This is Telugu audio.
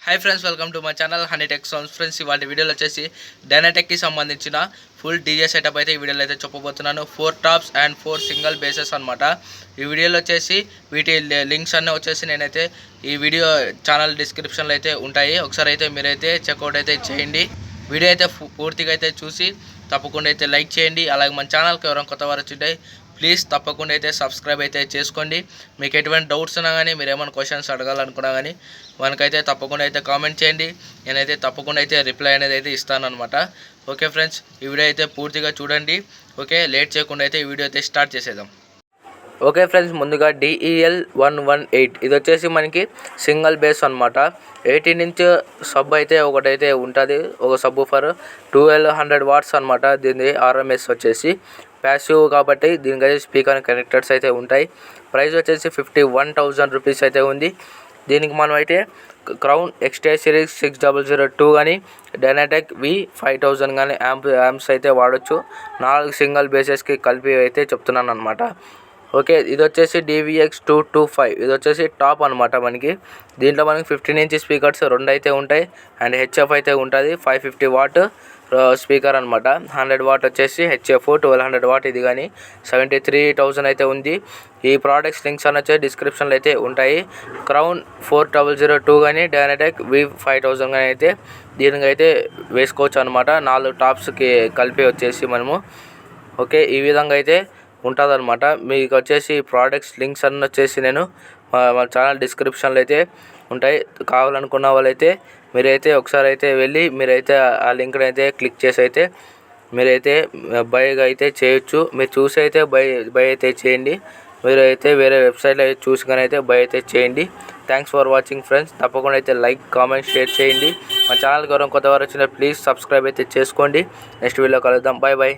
Hi friends, welcome to my channel honey tech sounds. Friends, ఇవాళ వీడియోలో వచ్చేసి డైనాటెక్కి సంబంధించిన ఫుల్ డీజే సెటప్ అయితే ఈ వీడియోలో అయితే చెప్పబోతున్నాను. 4 టాప్స్ అండ్ 4 సింగిల్ బేసెస్ అనమాట. ఈ వీడియోలో వచ్చేసి వీటి లింక్స్ అన్నీ వచ్చేసి నేనైతే ఈ వీడియో ఛానల్ డిస్క్రిప్షన్లో అయితే ఉంటాయి. ఒకసారి అయితే మీరైతే చెక్అవుట్ అయితే చేయండి. వీడియో అయితే పూర్తిగా అయితే చూసి తప్పకుండా అయితే లైక్ చేయండి. అలాగే మన ఛానల్కి ఎవరైనా కొత్త వారు వచ్చింటాయి ప్లీజ్ తప్పకుండా అయితే సబ్స్క్రైబ్ అయితే చేసుకోండి. మీకు ఎటువంటి డౌట్స్ ఉన్నా కానీ మీరు ఏమైనా క్వశ్చన్స్ అడగాలనుకున్నా కానీ మనకైతే తప్పకుండా అయితే కామెంట్ చేయండి. నేనైతే తప్పకుండా అయితే రిప్లై అనేది అయితే ఇస్తాను అనమాట. ఓకే ఫ్రెండ్స్, ఈ వీడియో అయితే పూర్తిగా చూడండి. ఓకే, లేట్ చేయకుండా అయితే ఈ వీడియో అయితే స్టార్ట్ చేసేద్దాం. ఓకే ఫ్రెండ్స్, ముందుగా DEL118 ఇది వచ్చేసి మనకి సింగిల్ బేస్ అనమాట. 18 ఇంచ్ సబ్ అయితే ఒకటైతే ఉంటుంది, ఒక సబ్ ఫర్ 1200 వాట్స్ అనమాట. దీని RMS వచ్చేసి ప్యాసివ్ కాబట్టి దీనికైతే స్పీకర్ కనెక్టర్స్ అయితే ఉంటాయి. ప్రైస్ వచ్చేసి 51,000 రూపీస్ అయితే ఉంది. దీనికి మనం అయితే క్రౌన్ XT సిరీస్ 6002 కానీ డైనాటెక్ V5000 కానీ యాంప్స్ అయితే వాడచ్చు. 4 సింగిల్ బేసెస్కి కలిపి అయితే చెప్తున్నాను అనమాట. ఓకే, ఇది వచ్చేసి DVX225 ఇది వచ్చేసి టాప్ అనమాట. మనకి దీంట్లో మనకి 15 ఇంచ్ స్పీకర్స్ 2 అయితే ఉంటాయి అండ్ HF అయితే ఉంటుంది. 550 వాట్ స్పీకర్ అనమాట. 100 వాట్ వచ్చేసి HF, 1200 వాట్ ఇది కానీ 73,000 అయితే ఉంది. ఈ ప్రోడక్ట్స్ లింక్స్ అని వచ్చేసి డిస్క్రిప్షన్లో అయితే ఉంటాయి. క్రౌన్ 4002 కానీ డైనాటెక్ V5000 కానీ అయితే దీనికి అయితే వేసుకోవచ్చు అనమాట. 4 టాప్స్కి కలిపి వచ్చేసి మనము. ఓకే, ఈ విధంగా అయితే ఉంటుందన్నమాట. మీకు వచ్చేసి ప్రోడక్ట్స్ లింక్స్ అన్నీ వచ్చేసి నేను మా ఛానల్ డిస్క్రిప్షన్లో అయితే ఉంటాయి. కావాలనుకున్న వాళ్ళైతే మీరైతే ఒకసారి అయితే వెళ్ళి మీరైతే ఆ లింక్ని అయితే క్లిక్ చేసి అయితే మీరైతే బై అయితే చేయొచ్చు. మీరు చూసి అయితే బై అయితే చేయండి. మీరైతే వేరే వెబ్సైట్లో అయితే చూసి కానీ అయితే బై అయితే చేయండి. Thanks for watching friends. తప్పకుండా అయితే లైక్, కామెంట్, షేర్ చేయండి. మా ఛానల్కి ఎవరైనా కొత్త వారు వచ్చినా ప్లీజ్ సబ్స్క్రైబ్ అయితే చేసుకోండి. నెక్స్ట్ వీడియో కలుద్దాం. Bye bye.